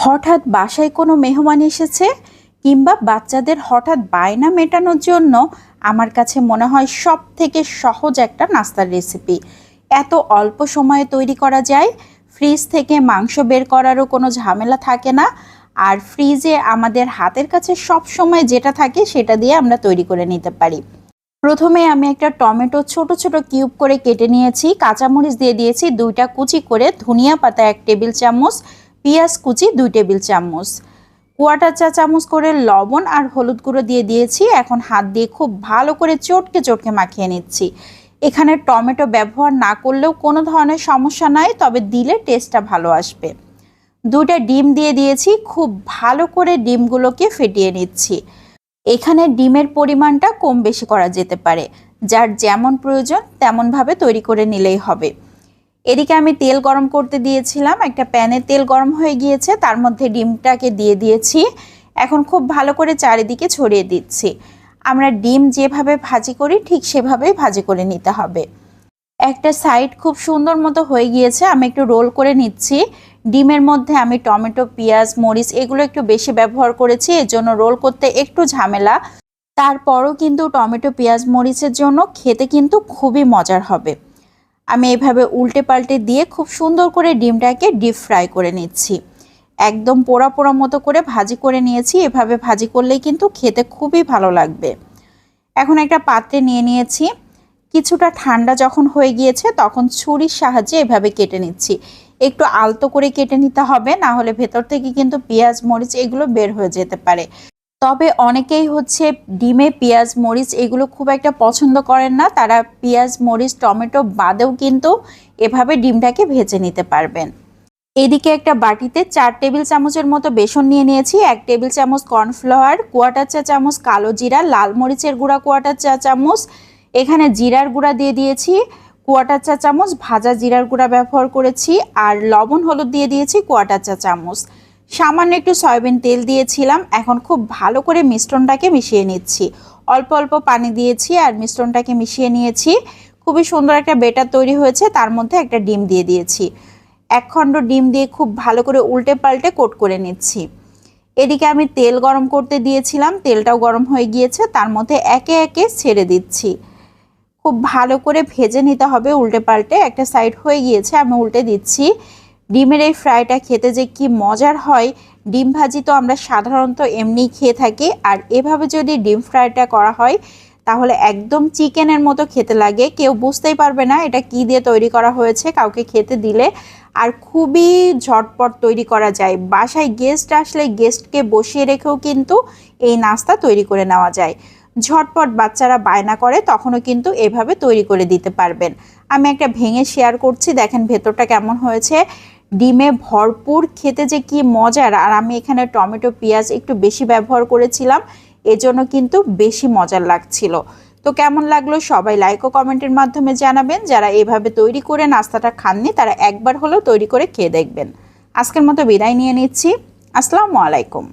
হঠাৎ বাসায় কোনো মেহমান এসেছে কিংবা বাচ্চাদের হঠাৎ বায়না মেটানোর জন্য আমার কাছে মনে হয় সব থেকে সহজ একটা নাস্তার রেসিপি। এত অল্প সময়ে তৈরি করা যায়, ফ্রিজ থেকে মাংস বের করারও কোনো ঝামেলা থাকে না, আর ফ্রিজে আমাদের হাতের কাছে সব সময় যেটা থাকে সেটা দিয়ে আমরা তৈরি করে নিতে পারি। প্রথমে আমি একটা টমেটো ছোট ছোট কিউব করে কেটে নিয়েছি, কাঁচামরিচ দিয়ে দিয়েছি 2টা কুচি করে, ধনিয়া পাতা 1 টেবিল চামচ, পেঁয়াজ কুচি 2 টেবিল চামচ, 1/4 চা চামচ করে লবণ আর হলুদ গুঁড়ো দিয়ে দিয়েছি। এখন হাত দিয়ে খুব ভালো করে চটকে চটকে মাখিয়ে নিচ্ছি। এখানে টমেটো ব্যবহার না করলেও কোনো ধরনের সমস্যা নাই, তবে দিলে টেস্টটা ভালো আসবে। 2টা ডিম দিয়ে দিয়েছি, খুব ভালো করে ডিমগুলোকে ফেটিয়ে নিচ্ছি। এখানে ডিমের পরিমাণটা কম বেশি করা যেতে পারে, যার যেমন প্রয়োজন তেমনভাবে তৈরি করে নিলেই হবে। এদিকে আমি তেল গরম করতে দিয়েছিলাম, একটা প্যানে তেল গরম হয়ে গিয়েছে, তার মধ্যে ডিমটাকে দিয়ে দিয়েছি। এখন খুব ভালো করে চারিদিকে ছড়িয়ে দিচ্ছি। আমরা ডিম যেভাবে ভাজি করি ঠিক সেভাবেই ভাজি করে নিতে হবে। একটা সাইড খুব সুন্দর মতো হয়ে গিয়েছে, আমি একটু রোল করে নিচ্ছি। ডিমের মধ্যে আমি টমেটো, পেঁয়াজ, মরিচ এগুলো একটু বেশি ব্যবহার করেছি, এর জন্য রোল করতে একটু ঝামেলা। তারপরও কিন্তু টমেটো, পেঁয়াজ, মরিচের জন্য খেতে কিন্তু খুবই মজার হবে। আমি এভাবে উল্টে পাল্টে দিয়ে খুব সুন্দর করে ডিমটাকে ডিপ ফ্রাই করে নিচ্ছি। একদম পোড়া পোড়া মতো করে ভাজি করে নিয়েছি। এভাবে ভাজি করলেই কিন্তু খেতে খুবই ভালো লাগবে। এখন একটা পাত্রে নিয়ে নিয়েছি। কিছুটা ঠান্ডা যখন হয়ে গিয়েছে তখন ছুরির সাহায্যে এভাবে কেটে নিচ্ছি। একটু আলতো করে কেটে নিতে হবে, না হলে ভেতর থেকে কিন্তু পেঁয়াজ, মরিচ এগুলো বের হয়ে যেতে পারে। তবে অনেকেই ডিমে পেঁয়াজ, মরিচ এগুলো খুব একটা পছন্দ করেন না, তারা পেঁয়াজ, মরিচ, টমেটো বাদেও কিন্তু এভাবে ডিমটাকে ভেজে নিতে পারবেন। এদিকে একটা বাটিতে 4 টেবিল চামচের মতো বেসন নিয়ে নিয়েছি, 1 টেবিল চামচ কর্নফ্লাওয়ার, 1/4 চা চামচ কালো জিরা, লাল মরিচের গুঁড়া 1/4 চা চামচ, এখানে জিরার গুঁড়া দিয়ে দিয়েছি 1/4 চা চামচ, ভাজা জিরার গুঁড়া ব্যবহার করেছি, আর লবণ হলুদ দিয়ে দিয়েছি 1/4 চা চামচ। সামান্য একটু সয়াবিন তেল দিয়েছিলাম। এখন খুব ভালো করে মিশ্রণটাকে মিশিয়ে নিচ্ছি। অল্প অল্প পানি দিয়েছি আর মিশ্রণটাকে মিশিয়ে নিয়েছি। খুবই সুন্দর একটা বেটার তৈরি হয়েছে। তার মধ্যে একটা ডিম দিয়ে দিয়েছি। 1 খণ্ড ডিম দিয়ে খুব ভালো করে উল্টে পাল্টে কোট করে নিচ্ছি। এদিকে আমি তেল গরম করতে দিয়েছিলাম, তেলটাও গরম হয়ে গিয়েছে, তার মধ্যে একে একে ছেড়ে দিচ্ছি। খুব ভালো করে ভেজে নিতে হবে উল্টে পাল্টে। একটা সাইড হয়ে গিয়েছে, আমি উল্টে দিচ্ছি। ডিমের এই ফ্রাইটা খেতে যে কি মজার হয়! ডিম ভাজি তো আমরা সাধারণত এমনি খেয়ে থাকি, আর এভাবে যদি ডিম ফ্রাইটা করা হয় তাহলে একদম চিকেনের মতো খেতে লাগে। কেউ বুঝতেই পারবে না এটা কি দিয়ে তৈরি করা হয়েছে কাউকে খেতে দিলে। আর খুবই ঝটপট তৈরি করা যায়। বাসায় গেস্ট আসলে গেস্টকে বসিয়ে রেখেও কিন্তু এই নাস্তা তৈরি করে নেওয়া যায়। ঝটপট বাচ্চারা বায়না করে তখনও কিন্তু এভাবে তৈরি করে দিতে পারবেন। আমি একটা ভেঙে শেয়ার করছি, দেখেন ভেতরটা কেমন হয়েছে। ডিমে ভরপুর, খেতে যে কি মজার। আর আমি এখানে টমেটো, পেঁয়াজ একটু বেশি ব্যবহার করেছিলাম, এজন্য কিন্তু বেশি মজার লাগছিল। তো কেমন লাগলো সবাই লাইক ও কমেন্টের মাধ্যমে জানাবেন। যারা এভাবে তৈরি করে নাস্তাটা খাননি তারা একবার হলেও তৈরি করে খেয়ে দেখবেন। আজকের মতো বিদায় নিয়ে নিচ্ছি। আসসালামু আলাইকুম।